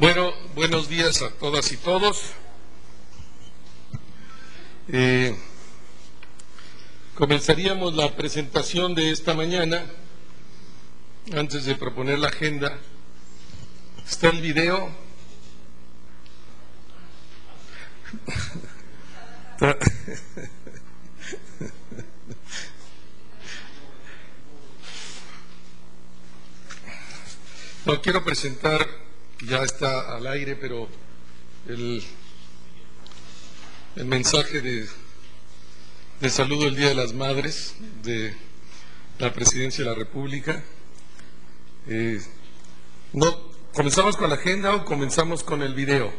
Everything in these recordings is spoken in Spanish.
Bueno, buenos días a todas y todos. Comenzaríamos la presentación de esta mañana. Antes de proponer la agenda, está el video. No quiero presentar, ya está al aire, pero el mensaje de saludo del Día de las Madres de la Presidencia de la República. No, ¿comenzamos con la agenda o comenzamos con el video?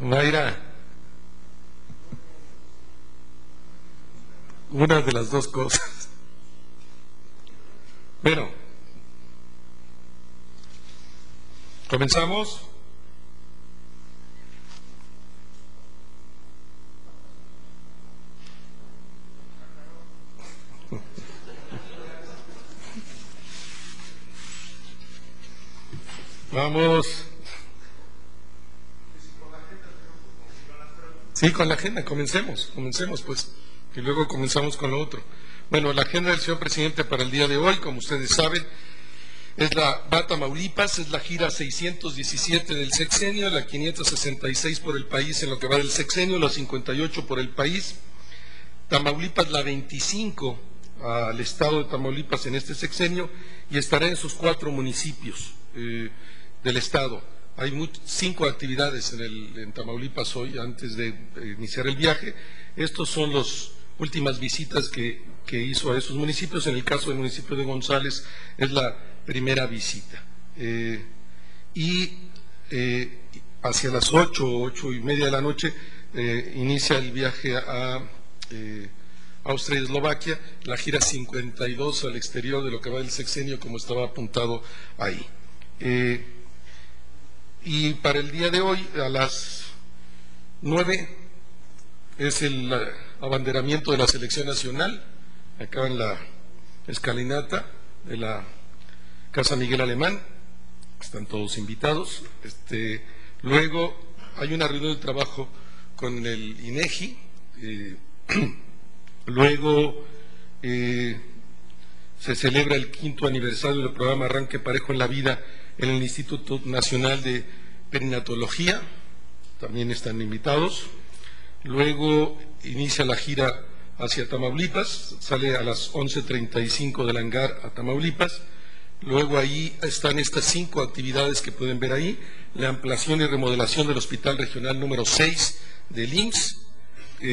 Mayra, una de las dos cosas. Bueno, ¿comenzamos? Vamos. Sí, con la agenda, comencemos pues, y luego comenzamos con lo otro. Bueno, la agenda del señor presidente para el día de hoy, como ustedes saben, va a Tamaulipas, es la gira 617 del sexenio, la 566 por el país en lo que va del sexenio, la 58 por el país. Tamaulipas la 25 al estado de Tamaulipas en este sexenio y estará en sus 4 municipios del estado. Hay 5 actividades en Tamaulipas hoy, antes de iniciar el viaje. Estos son las últimas visitas que hizo a esos municipios. En el caso del municipio de González es la primera visita. Hacia las 8:30 de la noche inicia el viaje a Austria y Eslovaquia, la gira 52 al exterior de lo que va del sexenio, como estaba apuntado ahí. Y para el día de hoy, a las 9, es el abanderamiento de la selección nacional, acá en la escalinata de la Casa Miguel Alemán. Están todos invitados. Luego hay una reunión de trabajo con el INEGI. Luego se celebra el 5º aniversario del programa Arranque Parejo en la Vida en el Instituto Nacional de Perinatología. También están invitados. Luego inicia la gira hacia Tamaulipas, sale a las 11:35 del hangar a Tamaulipas. Luego ahí están estas 5 actividades que pueden ver ahí: la ampliación y remodelación del Hospital Regional número 6 del IMSS,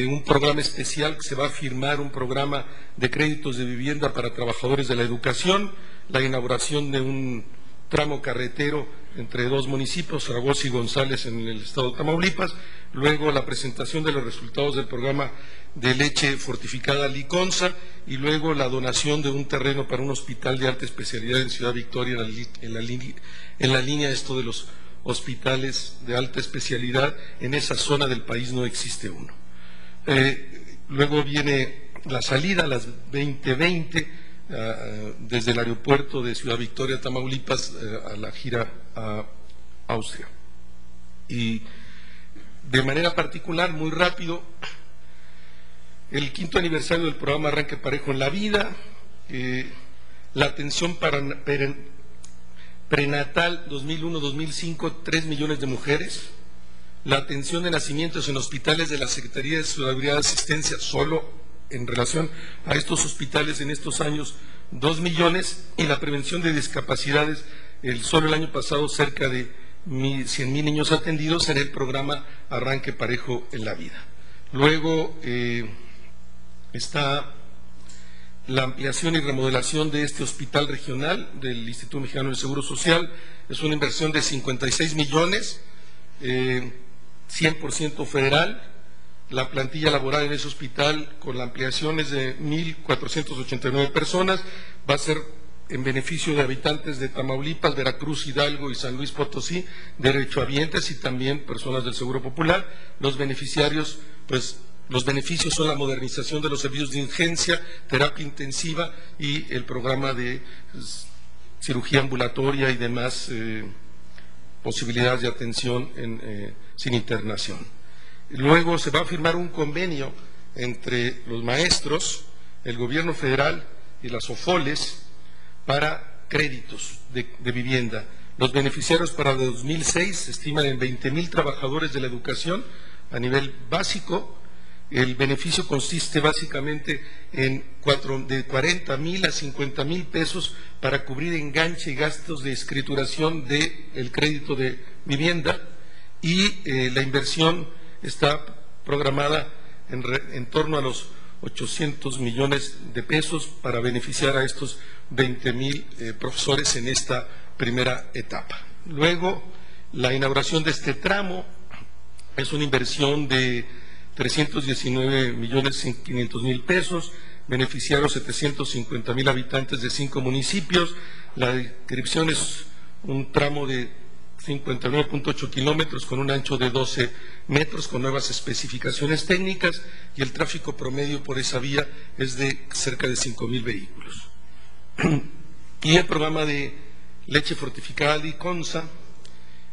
un programa especial que se va a firmar, un programa de créditos de vivienda para trabajadores de la educación, la inauguración de un tramo carretero entre 2 municipios, Zaragoza y González, en el estado de Tamaulipas. Luego la presentación de los resultados del programa de leche fortificada Liconza, y luego la donación de un terreno para un hospital de alta especialidad en Ciudad Victoria, en la línea esto de los hospitales de alta especialidad. En esa zona del país no existe uno. Luego viene la salida a las 20:20 desde el aeropuerto de Ciudad Victoria, Tamaulipas, a la gira a Austria. Y de manera particular, muy rápido, el 5º aniversario del programa Arranque Parejo en la Vida, la atención prenatal 2001-2005, 3 millones de mujeres, la atención de nacimientos en hospitales de la Secretaría de Seguridad y Asistencia, solo en relación a estos hospitales en estos años, 2 millones, y la prevención de discapacidades, solo el año pasado cerca de 100,000 niños atendidos en el programa Arranque Parejo en la Vida. Luego está la ampliación y remodelación de este hospital regional del Instituto Mexicano del Seguro Social. Es una inversión de 56 millones, 100% federal. La plantilla laboral en ese hospital, con la ampliación, es de 1,489 personas. Va a ser en beneficio de habitantes de Tamaulipas, Veracruz, Hidalgo y San Luis Potosí, derechohabientes y también personas del Seguro Popular. Los beneficiarios, pues, Los beneficios son la modernización de los servicios de urgencia, terapia intensiva y el programa de cirugía ambulatoria y demás posibilidades de atención sin internación. Luego se va a firmar un convenio entre los maestros, el gobierno federal y las OFOLES para créditos de vivienda. Los beneficiarios para 2006 se estiman en 20,000 trabajadores de la educación a nivel básico. El beneficio consiste básicamente en de 40,000 a 50,000 pesos para cubrir enganche y gastos de escrituración del crédito de vivienda, y la inversión está programada en torno a los 800 millones de pesos para beneficiar a estos 20,000 profesores en esta primera etapa. Luego, la inauguración de este tramo es una inversión de 319,500,000 pesos, beneficiaron 750,000 habitantes de 5 municipios. La descripción es un tramo de 59,8 kilómetros con un ancho de 12 metros con nuevas especificaciones técnicas, y el tráfico promedio por esa vía es de cerca de 5,000 vehículos. Y el programa de leche fortificada Liconza,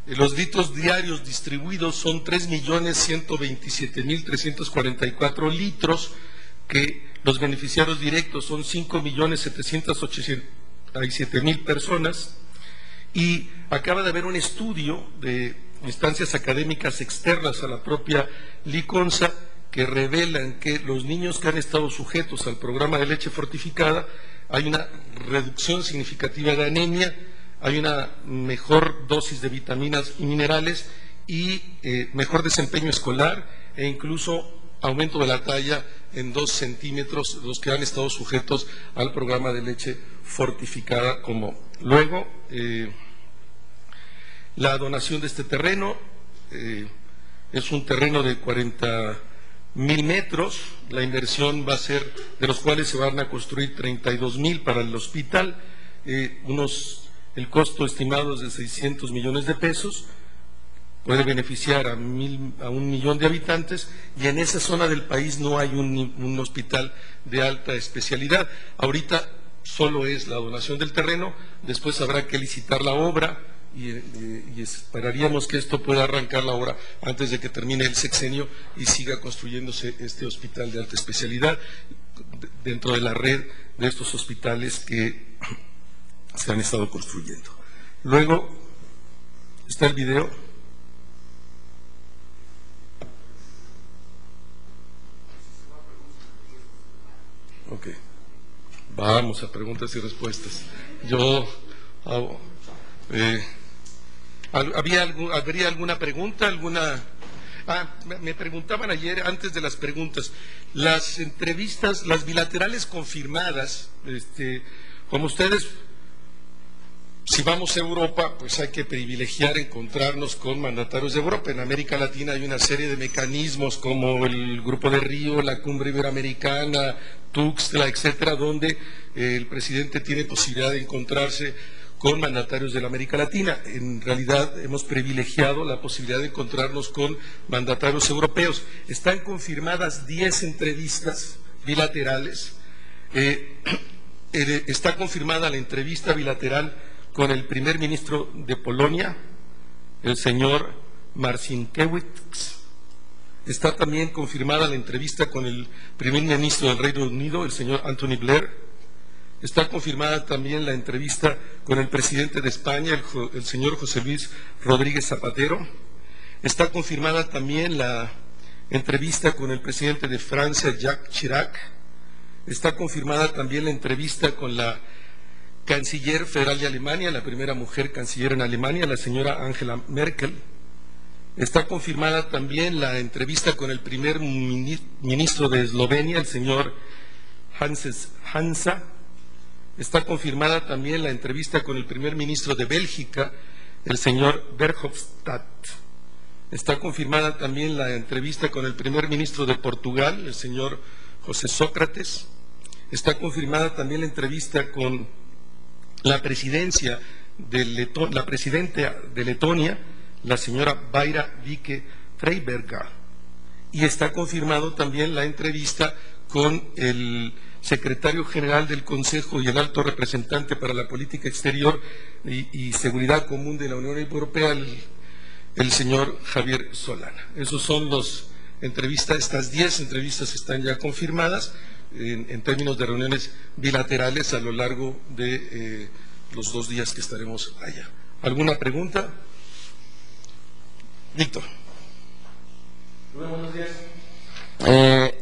los litros diarios distribuidos son 3,127,344 litros, que los beneficiarios directos son 5,787,000 personas, y acaba de haber un estudio de instancias académicas externas a la propia Liconza que revelan que los niños que han estado sujetos al programa de leche fortificada hay una reducción significativa de anemia, hay una mejor dosis de vitaminas y minerales y mejor desempeño escolar, e incluso aumento de la talla en 2 centímetros los que han estado sujetos al programa de leche fortificada. Luego, la donación de este terreno es un terreno de 40,000 metros, la inversión va a ser, de los cuales se van a construir 32,000 para el hospital, el costo estimado es de 600 millones de pesos, puede beneficiar a 1,000,000 de habitantes, y en esa zona del país no hay un hospital de alta especialidad. Ahorita solo es la donación del terreno, después habrá que licitar la obra, y esperaríamos que esto pueda arrancar la obra antes de que termine el sexenio y siga construyéndose este hospital de alta especialidad dentro de la red de estos hospitales que se han estado construyendo. Luego está el video. Ok, vamos a preguntas y respuestas. ¿Habría alguna pregunta? Me preguntaban ayer, antes de las preguntas, las entrevistas, las bilaterales confirmadas, como ustedes, si vamos a Europa, pues hay que privilegiar encontrarnos con mandatarios de Europa. En América Latina hay una serie de mecanismos como el Grupo de Río, la Cumbre Iberoamericana, Tuxtla, etcétera, donde el presidente tiene posibilidad de encontrarse con mandatarios de la América Latina. En realidad hemos privilegiado la posibilidad de encontrarnos con mandatarios europeos. Están confirmadas 10 entrevistas bilaterales. Está confirmada la entrevista bilateral con el primer ministro de Polonia, el señor Marcinkiewicz. Está también confirmada la entrevista con el primer ministro del Reino Unido, el señor Anthony Blair. Está confirmada también la entrevista con el presidente de España, el señor José Luis Rodríguez Zapatero. Está confirmada también la entrevista con el presidente de Francia, Jacques Chirac. Está confirmada también la entrevista con la canciller federal de Alemania, la primera mujer canciller en Alemania, la señora Angela Merkel. Está confirmada también la entrevista con el primer ministro de Eslovenia, el señor Hansa. Está confirmada también la entrevista con el primer ministro de Bélgica, el señor Verhofstadt. Está confirmada también la entrevista con el primer ministro de Portugal, el señor José Sócrates. Está confirmada también la entrevista con la presidenta de Letonia, la señora Vaira Vike Freiberga. y está confirmado también la entrevista con el secretario general del Consejo y el alto representante para la política exterior y seguridad común de la Unión Europea, el señor Javier Solana. Esos son los entrevistas, estas 10 entrevistas están ya confirmadas en términos de reuniones bilaterales a lo largo de los 2 días que estaremos allá. ¿Alguna pregunta? Víctor. Buenos días.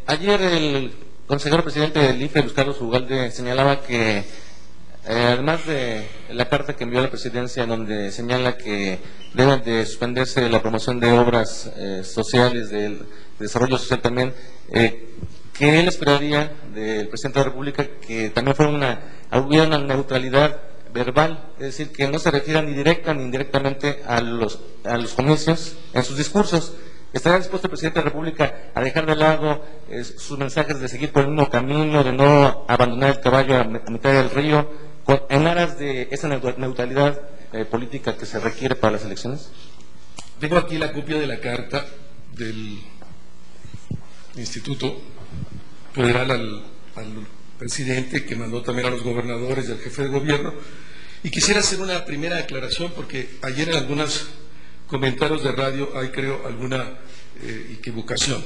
Ayer el consejero presidente del IFE, Luis Carlos Ugalde, señalaba que además de la carta que envió a la presidencia en donde señala que deben de suspenderse la promoción de obras sociales, del desarrollo social también, que él esperaría del presidente de la República que también hubiera una neutralidad verbal, es decir, que no se refiera ni directa ni indirectamente a los comicios en sus discursos. ¿Estará dispuesto el presidente de la República a dejar de lado sus mensajes de seguir por el mismo camino, de no abandonar el caballo a mitad del río, en aras de esa neutralidad política que se requiere para las elecciones? Tengo aquí la copia de la carta del Instituto Federal al presidente, que mandó también a los gobernadores y al jefe de gobierno, y quisiera hacer una primera aclaración porque ayer en algunos comentarios de radio hay, creo, alguna equivocación.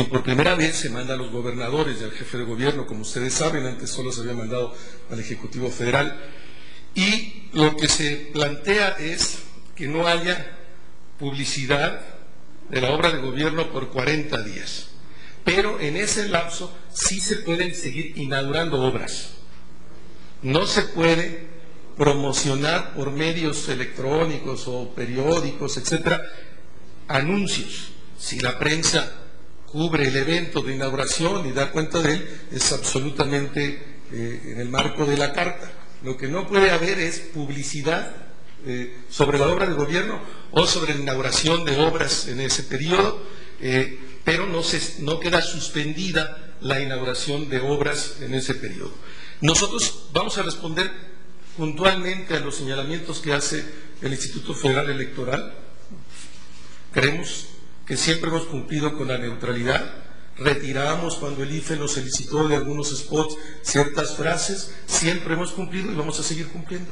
Por primera vez se manda a los gobernadores y al jefe de gobierno, como ustedes saben, antes solo se había mandado al Ejecutivo Federal, y lo que se plantea es que no haya publicidad de la obra de gobierno por 40 días. Pero en ese lapso sí se pueden seguir inaugurando obras. No se puede promocionar por medios electrónicos o periódicos, etcétera, anuncios. Si la prensa cubre el evento de inauguración y da cuenta de él, es absolutamente en el marco de la carta. Lo que no puede haber es publicidad sobre la obra de gobierno o sobre la inauguración de obras en ese periodo, pero no queda suspendida la inauguración de obras en ese periodo. Nosotros vamos a responder puntualmente a los señalamientos que hace el Instituto Federal Electoral. Creemos que siempre hemos cumplido con la neutralidad. Retiramos cuando el IFE nos solicitó de algunos spots ciertas frases, siempre hemos cumplido y vamos a seguir cumpliendo.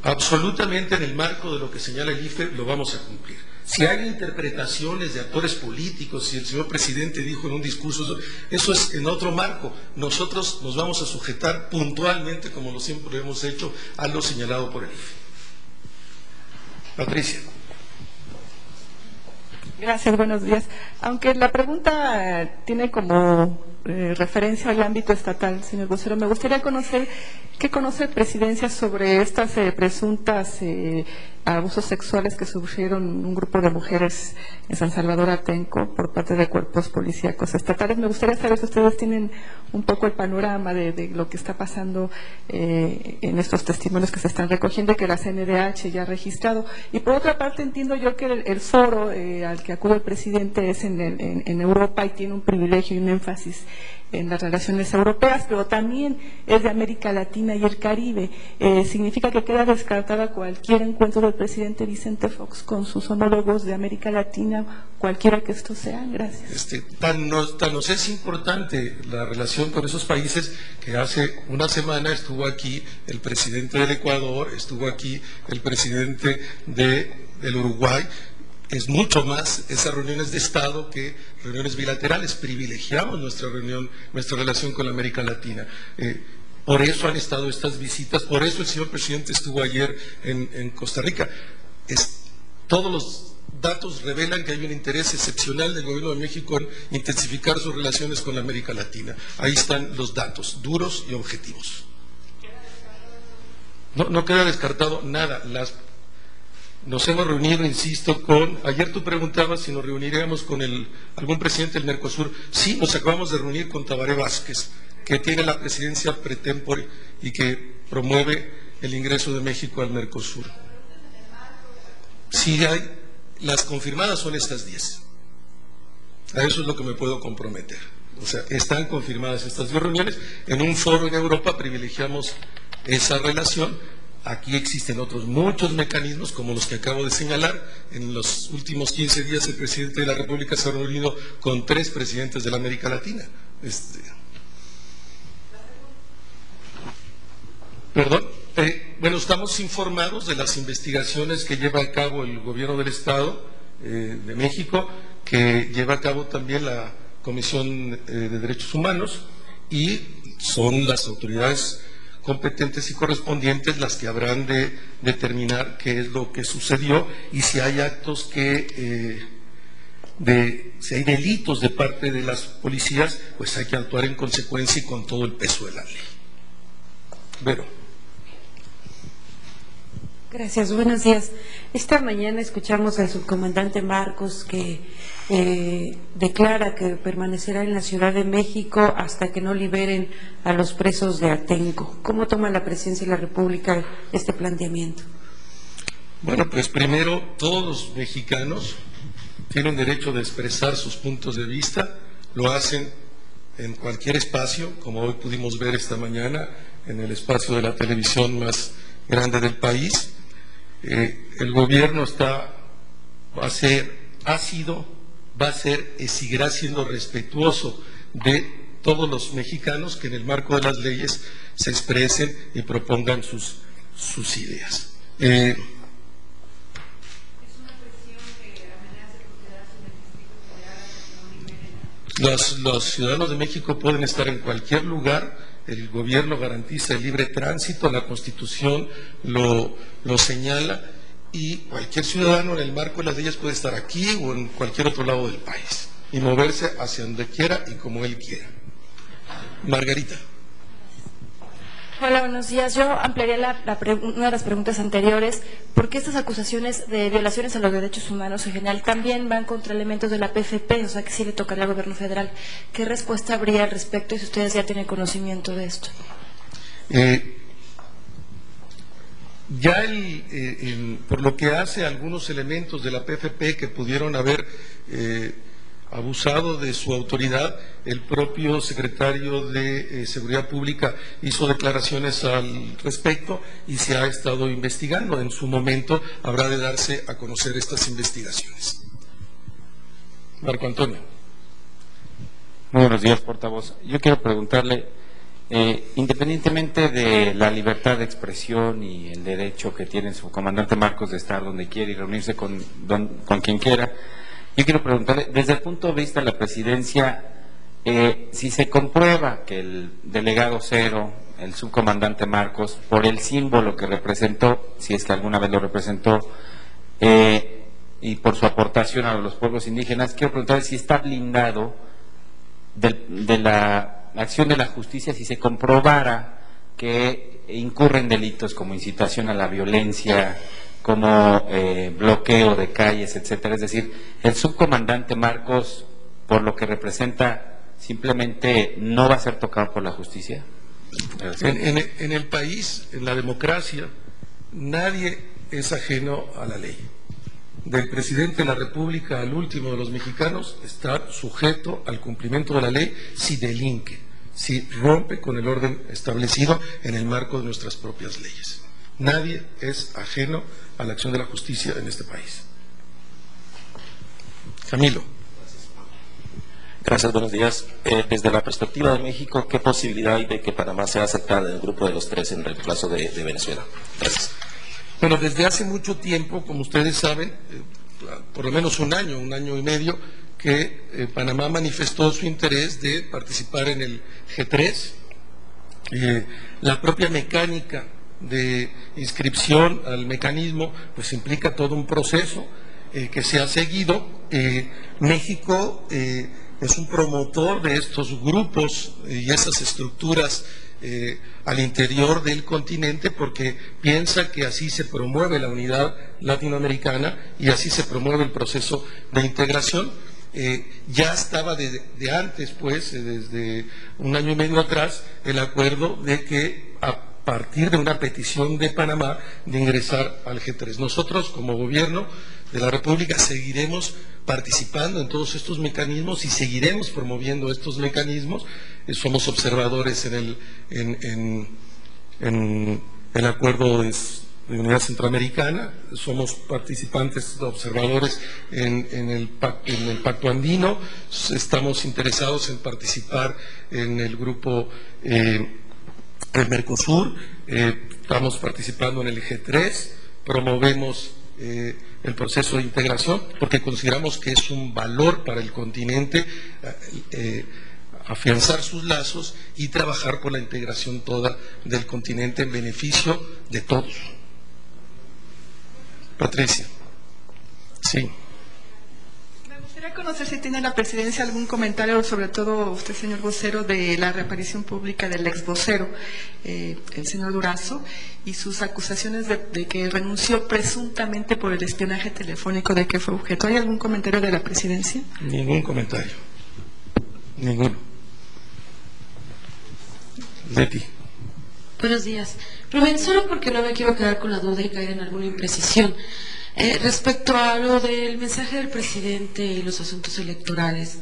Absolutamente en el marco de lo que señala el IFE lo vamos a cumplir. Si hay interpretaciones de actores políticos, si el señor presidente dijo en un discurso, eso es en otro marco. Nosotros nos vamos a sujetar puntualmente, como lo siempre hemos hecho, a lo señalado por el IFE. Patricia. Gracias, buenos días. Aunque la pregunta tiene como referencia al ámbito estatal, señor vocero, me gustaría conocer qué conoce Presidencia sobre estas presuntas abusos sexuales que sufrieron un grupo de mujeres en San Salvador Atenco por parte de cuerpos policíacos estatales. Me gustaría saber si ustedes tienen un poco el panorama de lo que está pasando en estos testimonios que se están recogiendo y que la CNDH ya ha registrado. Y por otra parte, entiendo yo que el foro al que acude el presidente es en Europa y tiene un privilegio y un énfasis en las relaciones europeas, pero también es de América Latina y el Caribe. Significa que queda descartada cualquier encuentro del presidente Vicente Fox con sus homólogos de América Latina, cualquiera que estos sean. Gracias. Tan nos es importante la relación con esos países que hace una semana estuvo aquí el presidente del Ecuador, estuvo aquí el presidente del Uruguay. Es mucho más esas reuniones de Estado que reuniones bilaterales. Privilegiamos nuestra relación con la América Latina. Por eso han estado estas visitas, por eso el señor presidente estuvo ayer en Costa Rica. Todos los datos revelan que hay un interés excepcional del gobierno de México en intensificar sus relaciones con la América Latina. Ahí están los datos, duros y objetivos. No queda descartado nada. Nos hemos reunido, insisto, ayer tú preguntabas si nos reuniríamos con algún presidente del Mercosur. Sí, nos acabamos de reunir con Tabaré Vázquez, que tiene la presidencia pre tempore y que promueve el ingreso de México al Mercosur. Sí hay, las confirmadas son estas 10. A eso es lo que me puedo comprometer. O sea, están confirmadas estas 10 reuniones. En un foro en Europa privilegiamos esa relación Aquí existen otros muchos mecanismos, como los que acabo de señalar. En los últimos 15 días el presidente de la República se ha reunido con 3 presidentes de la América Latina. Bueno, estamos informados de las investigaciones que lleva a cabo el Gobierno del Estado de México, que lleva a cabo también la Comisión de Derechos Humanos, y son las autoridades competentes y correspondientes las que habrán de determinar qué es lo que sucedió y si hay actos que, si hay delitos de parte de las policías, pues hay que actuar en consecuencia y con todo el peso de la ley. Vero. Gracias, buenos días. Esta mañana escuchamos al subcomandante Marcos que declara que permanecerá en la Ciudad de México hasta que no liberen a los presos de Atenco. ¿Cómo toma la Presidencia de la República este planteamiento? Bueno, pues primero, todos los mexicanos tienen derecho de expresar sus puntos de vista, lo hacen en cualquier espacio, como hoy pudimos ver esta mañana en el espacio de la televisión más grande del país. El gobierno va a ser y seguirá siendo respetuoso de todos los mexicanos que en el marco de las leyes se expresen y propongan sus ideas. ¿Es una presión que amenaza con quedarse en el Distrito Federal hasta que no liberen? Los ciudadanos de México pueden estar en cualquier lugar. El gobierno garantiza el libre tránsito, la Constitución lo señala, y cualquier ciudadano en el marco de las leyes puede estar aquí o en cualquier otro lado del país y moverse hacia donde quiera y como él quiera. Margarita. Hola, buenos días. Yo ampliaría una de las preguntas anteriores. ¿Por qué estas acusaciones de violaciones a los derechos humanos en general también van contra elementos de la PFP? O sea, que sí le tocaría al gobierno federal. ¿Qué respuesta habría al respecto y si ustedes ya tienen conocimiento de esto? Por lo que hace a algunos elementos de la PFP que pudieron haber abusado de su autoridad, el propio secretario de Seguridad Pública hizo declaraciones al respecto y se ha estado investigando. En su momento habrá de darse a conocer estas investigaciones. Marco Antonio. Muy buenos días, portavoz. Yo quiero preguntarle, independientemente de la libertad de expresión y el derecho que tiene su comandante Marcos de estar donde quiera y reunirse con quien quiera, yo quiero preguntarle, desde el punto de vista de la presidencia, si se comprueba que el delegado Cero, el subcomandante Marcos, por el símbolo que representó, si es que alguna vez lo representó, y por su aportación a los pueblos indígenas, quiero preguntarle si está blindado de la acción de la justicia si se comprobara que incurren delitos como incitación a la violencia, como bloqueo de calles, etcétera. Es decir, el subcomandante Marcos, por lo que representa, simplemente no va a ser tocado por la justicia. En el país, en la democracia, nadie es ajeno a la ley. Del presidente de la República al último de los mexicanos está sujeto al cumplimiento de la ley si delinque, si rompe con el orden establecido en el marco de nuestras propias leyes. Nadie es ajeno a la acción de la justicia en este país. Camilo. Gracias, buenos días. Desde la perspectiva de México, ¿qué posibilidad hay de que Panamá sea aceptada en el grupo de los 3 en reemplazo de Venezuela? Gracias. Bueno, desde hace mucho tiempo, como ustedes saben, por lo menos un año y medio, que Panamá manifestó su interés de participar en el G3. La propia mecánica de inscripción al mecanismo pues implica todo un proceso que se ha seguido. México es un promotor de estos grupos y esas estructuras al interior del continente, porque piensa que así se promueve la unidad latinoamericana y así se promueve el proceso de integración. Ya estaba de antes, pues, desde un año y medio atrás, el acuerdo de que a partir de una petición de Panamá de ingresar al G3. Nosotros, como gobierno de la República, seguiremos participando en todos estos mecanismos y seguiremos promoviendo estos mecanismos. Somos observadores en el acuerdo de Unidad Centroamericana, somos participantes, observadores en el Pacto Andino, estamos interesados en participar en el grupo el Mercosur, estamos participando en el G3, promovemos el proceso de integración porque consideramos que es un valor para el continente afianzar sus lazos y trabajar por la integración toda del continente en beneficio de todos. Patricia. Sí. Me gustaría conocer si tiene la presidencia algún comentario, sobre todo usted, señor vocero, de la reaparición pública del ex vocero, el señor Durazo, y sus acusaciones de que renunció presuntamente por el espionaje telefónico de que fue objeto. ¿Hay algún comentario de la presidencia? Ningún comentario. Ninguno. Leti. Buenos días. Rubén, solo porque no me quiero quedar con la duda y caer en alguna imprecisión. Respecto a lo del mensaje del presidente y los asuntos electorales,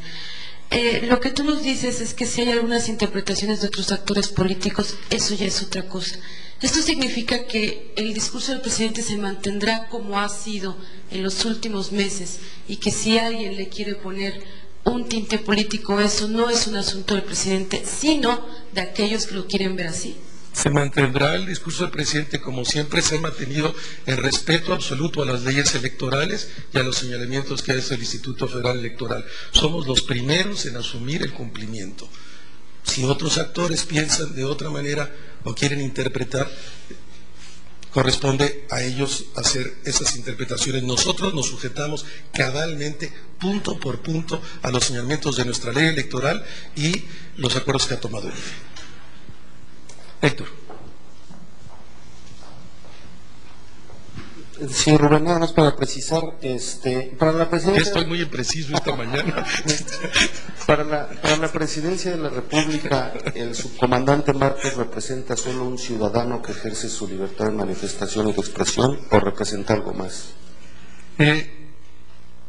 lo que tú nos dices es que si hay algunas interpretaciones de otros actores políticos, eso ya es otra cosa. Esto significa que el discurso del presidente se mantendrá como ha sido en los últimos meses y que si alguien le quiere poner un tinte político, eso no es un asunto del presidente, sino de aquellos que lo quieren ver así. Se mantendrá el discurso del presidente como siempre se ha mantenido en respeto absoluto a las leyes electorales y a los señalamientos que hace el Instituto Federal Electoral. Somos los primeros en asumir el cumplimiento. Si otros actores piensan de otra manera o quieren interpretar, corresponde a ellos hacer esas interpretaciones. Nosotros nos sujetamos cabalmente, punto por punto, a los señalamientos de nuestra ley electoral y los acuerdos que ha tomado el IFE. Héctor. Sí, Rubén, nada más para precisar, para la presidencia... Estoy muy impreciso esta mañana. Para la presidencia de la República, el subcomandante Márquez representa solo un ciudadano que ejerce su libertad de manifestación y de expresión, ¿o representa algo más?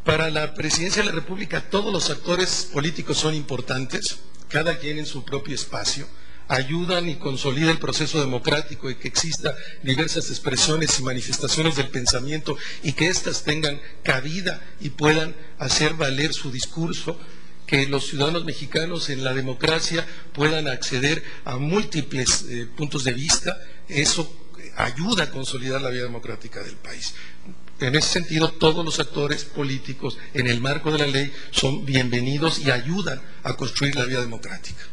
Para la presidencia de la República todos los actores políticos son importantes, cada quien en su propio espacio, ayudan y consolidan el proceso democrático y que exista diversas expresiones y manifestaciones del pensamiento y que éstas tengan cabida y puedan hacer valer su discurso, que los ciudadanos mexicanos en la democracia puedan acceder a múltiples puntos de vista. Eso ayuda a consolidar la vida democrática del país. En ese sentido, todos los actores políticos en el marco de la ley son bienvenidos y ayudan a construir la vida democrática.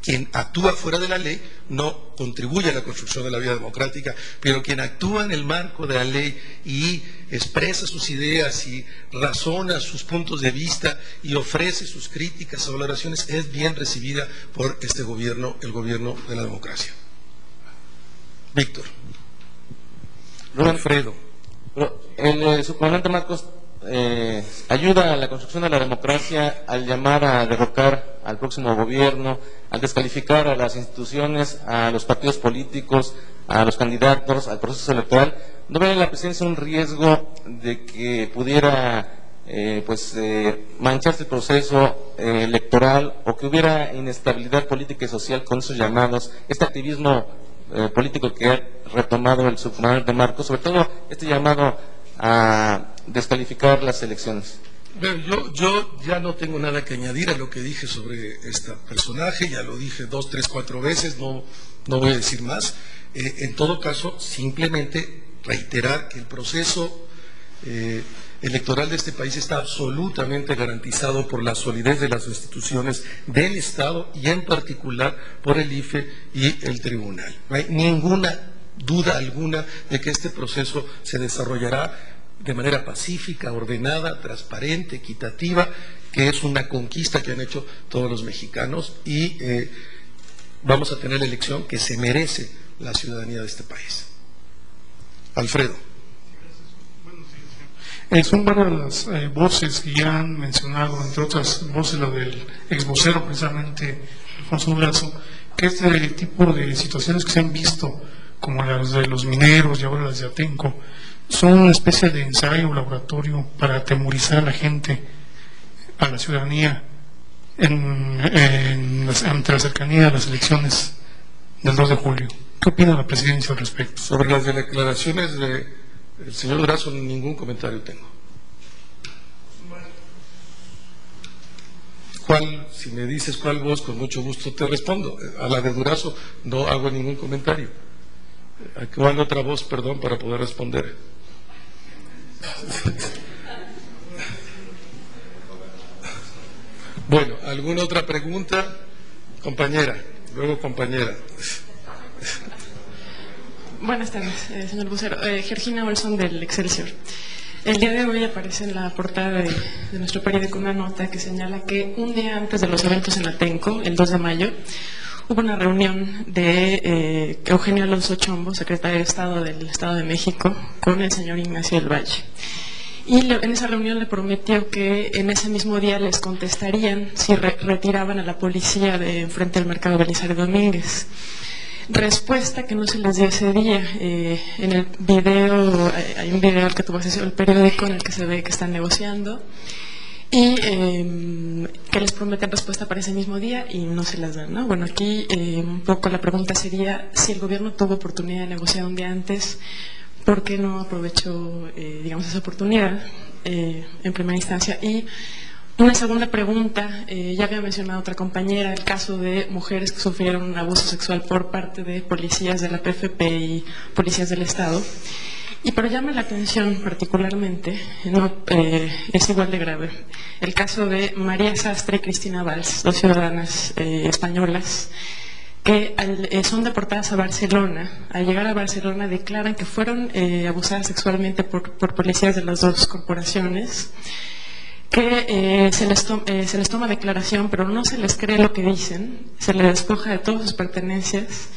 Quien actúa fuera de la ley no contribuye a la construcción de la vida democrática, pero quien actúa en el marco de la ley y expresa sus ideas y razona sus puntos de vista y ofrece sus críticas o valoraciones es bien recibida por este gobierno, el gobierno de la democracia. Víctor. Alfredo. El subcomandante Marcos ayuda a la construcción de la democracia al llamar a derrocar al próximo gobierno, al descalificar a las instituciones, a los partidos políticos, a los candidatos, al proceso electoral. ¿No ve en la presidencia un riesgo de que pudiera mancharse el proceso electoral o que hubiera inestabilidad política y social con esos llamados, este activismo político que ha retomado el subcomandante Marcos, sobre todo este llamado a descalificar las elecciones? Bueno, yo ya no tengo nada que añadir a lo que dije sobre este personaje, ya lo dije 2, 3, 4 veces, no voy a decir más. En todo caso, simplemente reiterar que el proceso electoral de este país está absolutamente garantizado por la solidez de las instituciones del Estado y en particular por el IFE y el Tribunal. No hay ninguna duda alguna de que este proceso se desarrollará de manera pacífica, ordenada, transparente, equitativa, que es una conquista que han hecho todos los mexicanos y vamos a tener la elección que se merece la ciudadanía de este país. Alfredo. Son varias las voces que ya han mencionado, entre otras voces la del exvocero precisamente, Alfonso Durazo, que este tipo de situaciones que se han visto, como las de los mineros y ahora las de Atenco, son una especie de ensayo, laboratorio para atemorizar a la gente, a la ciudadanía, ante la cercanía de las elecciones del 2 de julio. ¿Qué opina la presidencia al respecto? Sobre las declaraciones del señor Durazo, ningún comentario tengo. Si me dices cuál voz, con mucho gusto te respondo. A la de Durazo no hago ningún comentario. ¿Cuál otra voz, perdón, para poder responder? Bueno, ¿alguna otra pregunta? Compañera, luego compañera. Buenas tardes, señor vocero. Georgina Olson del Excelsior. El día de hoy aparece en la portada de nuestro periódico una nota que señala que un día antes de los eventos en Atenco, el 2 de mayo, hubo una reunión de Eugenio Alonso Chombo, secretario de Estado del Estado de México, con el señor Ignacio del Valle. Y en esa reunión le prometió que en ese mismo día les contestarían si retiraban a la policía de enfrente del mercado Belisario Domínguez. Respuesta que no se les dio ese día. En el video, hay un video al que tuvo acceso el periódico en el que se ve que están negociando y que les prometen respuesta para ese mismo día y no se las dan, ¿no? Bueno, aquí un poco la pregunta sería si el gobierno tuvo oportunidad de negociar un día antes, ¿por qué no aprovechó, digamos, esa oportunidad en primera instancia? Y una segunda pregunta, ya había mencionado otra compañera, el caso de mujeres que sufrieron un abuso sexual por parte de policías de la PFP y policías del Estado, pero llama la atención particularmente, es igual de grave, el caso de María Sastre y Cristina Valls, dos ciudadanas españolas, que son deportadas a Barcelona. Al llegar a Barcelona declaran que fueron abusadas sexualmente por policías de las dos corporaciones, que se les toma declaración, pero no se les cree lo que dicen, se les despoja de todas sus pertenencias,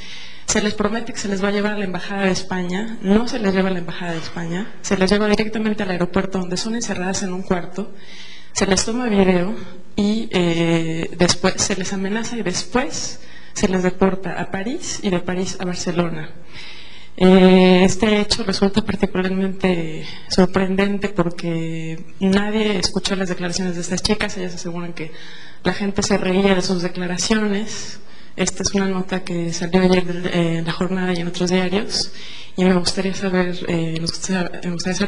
se les promete que se les va a llevar a la Embajada de España, no se les lleva a la Embajada de España, se les lleva directamente al aeropuerto donde son encerradas en un cuarto, se les toma video y después se les amenaza y después se les deporta a París y de París a Barcelona. Este hecho resulta particularmente sorprendente porque nadie escuchó las declaraciones de estas chicas. Ellas aseguran que la gente se reía de sus declaraciones. Esta es una nota que salió ayer en La Jornada y en otros diarios y me gustaría saber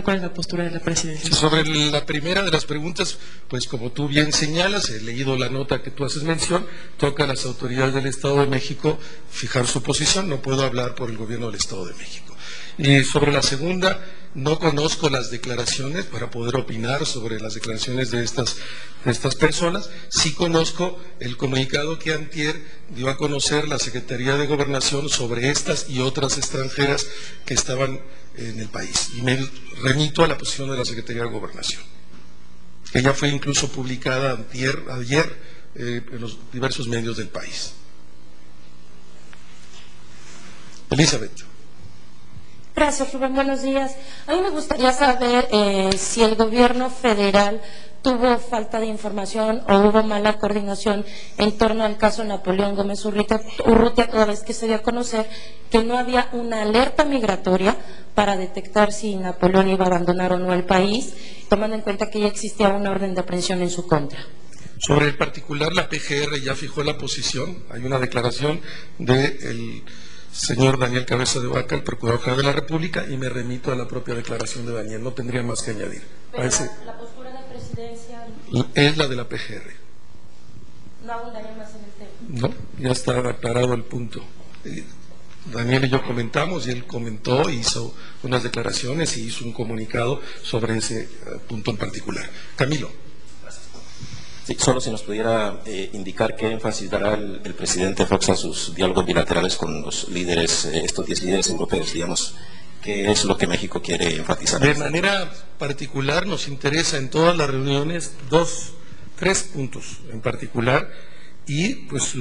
cuál es la postura de la presidencia. Sobre la primera de las preguntas, pues como tú bien señalas, he leído la nota que tú haces mención, toca a las autoridades del Estado de México fijar su posición, no puedo hablar por el gobierno del Estado de México. Y sobre la segunda, no conozco las declaraciones para poder opinar sobre las declaraciones de estas personas. Sí conozco el comunicado que antier dio a conocer la Secretaría de Gobernación sobre estas y otras extranjeras que estaban en el país. Y me remito a la posición de la Secretaría de Gobernación. Ella fue incluso publicada ayer en los diversos medios del país. Elizabeth. Gracias, Rubén. Buenos días. A mí me gustaría saber si el gobierno federal tuvo falta de información o hubo mala coordinación en torno al caso Napoleón Gómez Urrutia, toda vez que se dio a conocer que no había una alerta migratoria para detectar si Napoleón iba a abandonar o no el país, tomando en cuenta que ya existía una orden de aprehensión en su contra. Sobre el particular, la PGR ya fijó la posición. Hay una declaración del señor Daniel Cabeza de Vaca, el Procurador General de la República, y me remito a la propia declaración de Daniel, no tendría más que añadir. Pero la postura de presidencia es la de la PGR. No abundaría más en el tema. No, ya está aclarado el punto. Daniel y yo comentamos y él comentó, hizo unas declaraciones y hizo un comunicado sobre ese punto en particular. Camilo. Sí, solo si nos pudiera indicar qué énfasis dará el presidente Fox a sus diálogos bilaterales con los líderes, estos 10 líderes europeos, digamos, qué es lo que México quiere enfatizar. De manera particular nos interesa en todas las reuniones tres puntos en particular y pues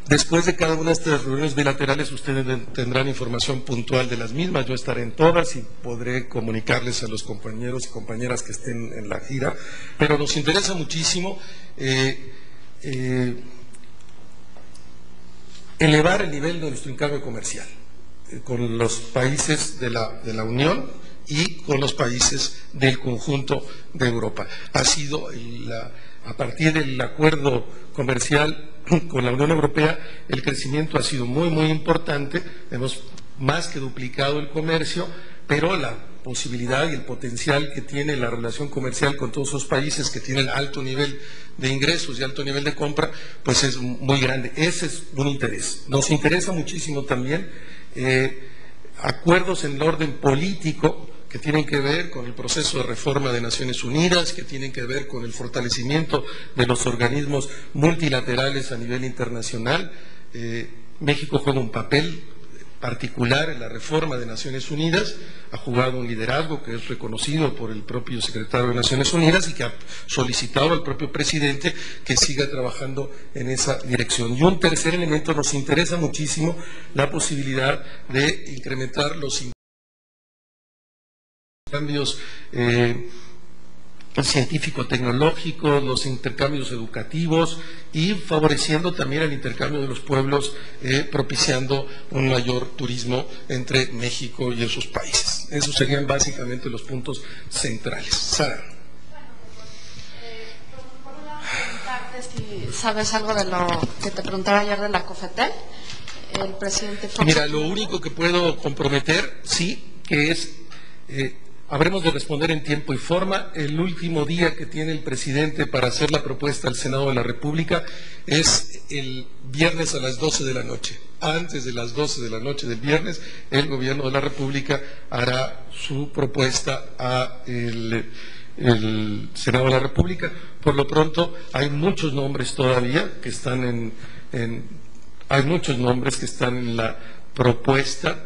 después de cada una de estas reuniones bilaterales ustedes tendrán información puntual de las mismas. Yo estaré en todas y podré comunicarles a los compañeros y compañeras que estén en la gira. Pero nos interesa muchísimo elevar el nivel de nuestro intercambio comercial con los países de la Unión y con los países del conjunto de Europa. Ha sido a partir del acuerdo comercial con la Unión Europea el crecimiento ha sido muy, muy importante, hemos más que duplicado el comercio, pero la posibilidad y el potencial que tiene la relación comercial con todos esos países que tienen alto nivel de ingresos y alto nivel de compra, pues es muy grande. Ese es un interés. Nos interesa muchísimo también acuerdos en el orden político que tienen que ver con el proceso de reforma de Naciones Unidas, que tienen que ver con el fortalecimiento de los organismos multilaterales a nivel internacional. México juega un papel particular en la reforma de Naciones Unidas, ha jugado un liderazgo que es reconocido por el propio secretario de Naciones Unidas y que ha solicitado al propio presidente que siga trabajando en esa dirección. Y un tercer elemento, nos interesa muchísimo la posibilidad de incrementar los intercambios científico-tecnológicos, los intercambios educativos y favoreciendo también el intercambio de los pueblos, propiciando un mayor turismo entre México y esos países. Esos serían básicamente los puntos centrales. Sara. Por un lado, preguntarte si sabes algo de lo que te preguntaba ayer de la COFETEL, el presidente Fox. Mira, lo único que puedo comprometer, sí, que es... habremos de responder en tiempo y forma. El último día que tiene el presidente para hacer la propuesta al Senado de la República es el viernes a las 12 de la noche. Antes de las 12 de la noche del viernes, el Gobierno de la República hará su propuesta al Senado de la República. Por lo pronto, hay muchos nombres todavía que están hay muchos nombres que están en la propuesta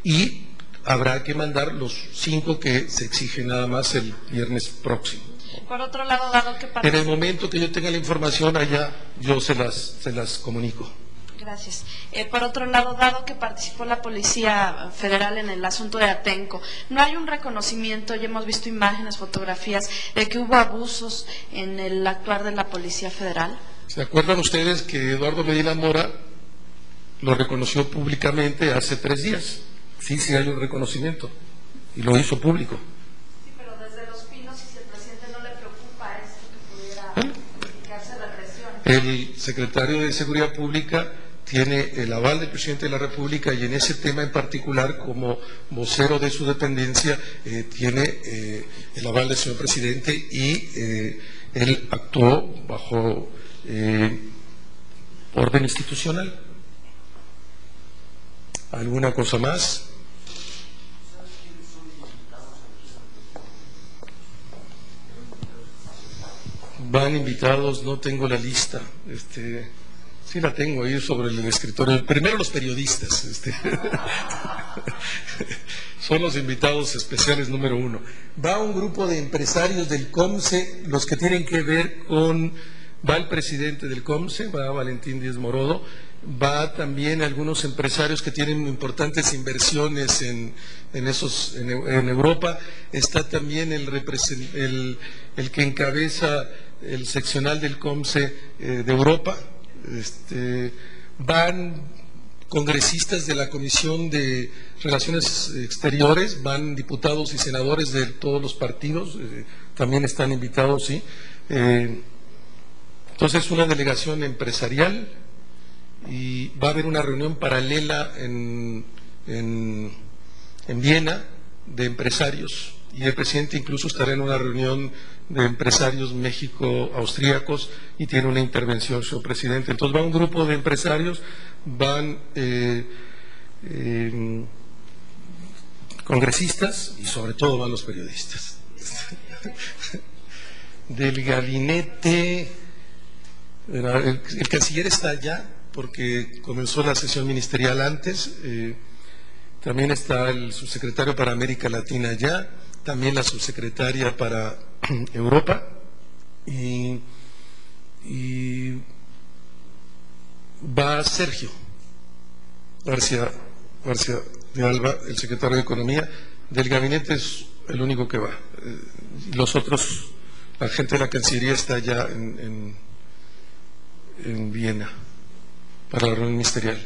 y habrá que mandar los 5 que se exigen nada más el viernes próximo. Por otro lado, dado que En el momento que yo tenga la información allá, yo se las comunico. Gracias. Por otro lado, dado que participó la Policía Federal en el asunto de Atenco, ¿no hay un reconocimiento, ya hemos visto imágenes, fotografías, de que hubo abusos en el actuar de la Policía Federal? ¿Se acuerdan ustedes que Eduardo Medina Mora lo reconoció públicamente hace 3 días? Sí hay un reconocimiento y lo hizo público. Sí, pero desde Los Pinos, si el presidente no le preocupa esto que pudiera indicarse represión. El secretario de Seguridad Pública tiene el aval del presidente de la República y en ese tema en particular, como vocero de su dependencia, tiene el aval del señor presidente y él actuó bajo orden institucional. ¿Alguna cosa más? Van invitados, no tengo la lista. Sí la tengo ahí sobre el escritorio. Primero los periodistas. Son los invitados especiales número 1. Va un grupo de empresarios del COMCE, los que tienen que ver con... Va el presidente del COMCE, va Valentín Díez Morodo, va también algunos empresarios que tienen importantes inversiones en Europa, está también el que encabeza el seccional del COMCE de Europa, van congresistas de la Comisión de Relaciones Exteriores, van diputados y senadores de todos los partidos, también están invitados, sí. Entonces, una delegación empresarial y va a haber una reunión paralela en Viena de empresarios y el presidente incluso estará en una reunión de empresarios México-austríacos y tiene una intervención su presidente. Entonces va un grupo de empresarios, van congresistas y sobre todo van los periodistas. Del gabinete, el canciller está allá porque comenzó la sesión ministerial antes, también está el subsecretario para América Latina allá, también la subsecretaria para Europa y va Sergio García de Alba, el secretario de Economía. Del gabinete es el único que va. Los otros, la gente de la Cancillería está allá en Viena para la reunión ministerial.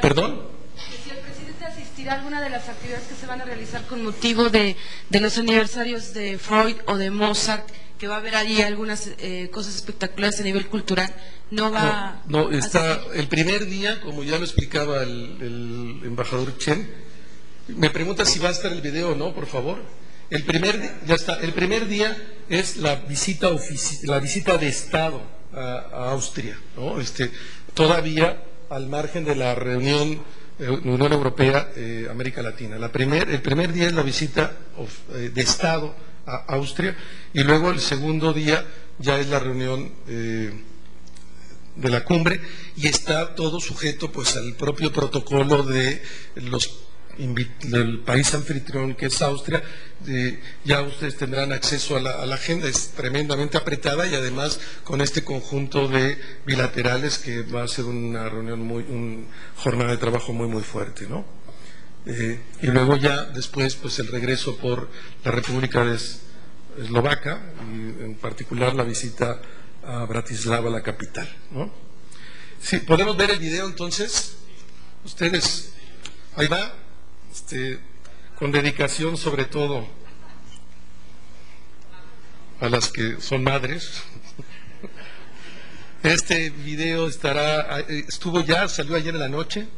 ¿Perdón? Si el presidente curiosidad, alguna de las actividades que se van a realizar con motivo de los aniversarios de Freud o de Mozart, que va a haber allí algunas cosas espectaculares a nivel cultural, no está el primer día, como ya lo explicaba el embajador Chen. Me pregunta si va a estar el video o no, por favor. El primer día es la visita de Estado a Austria, ¿no? Todavía al margen de la reunión Unión Europea América Latina. El primer día es la visita de Estado a Austria, y luego el segundo día ya es la reunión de la cumbre, y está todo sujeto pues al propio protocolo de del país anfitrión, que es Austria. Ya ustedes tendrán acceso a la agenda, es tremendamente apretada, y además con este conjunto de bilaterales que va a ser una reunión una jornada de trabajo muy fuerte, ¿no? Y luego ya después pues el regreso por la República Eslovaca, y en particular la visita a Bratislava, la capital, ¿no? Sí, podemos ver el video entonces. Ustedes, ahí va, con dedicación sobre todo a las que son madres. Este video salió ayer en la noche,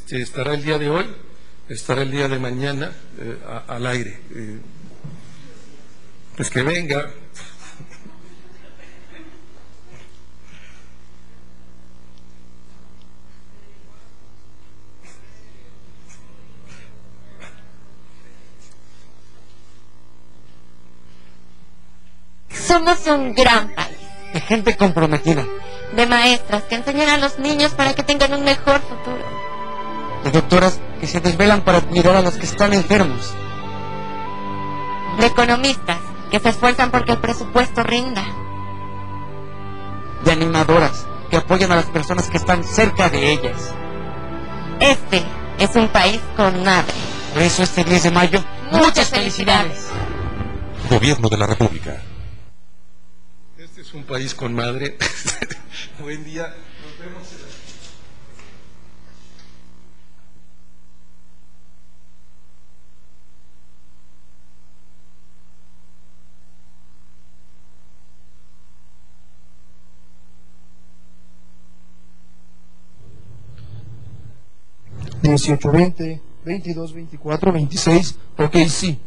estará el día de hoy, estará el día de mañana al aire. Pues que venga. Somos un gran país. De gente comprometida. De maestras que enseñan a los niños para que tengan un mejor futuro. De doctoras que se desvelan para cuidar a los que están enfermos. De economistas que se esfuerzan porque el presupuesto rinda. De animadoras que apoyan a las personas que están cerca de ellas. Este es un país con madre. Por eso este 10 de mayo, muchas felicidades. Gobierno de la República. Este es un país con madre. Buen día. Nos vemos en la... $18, $20, $22, $24, $26, ok, sí.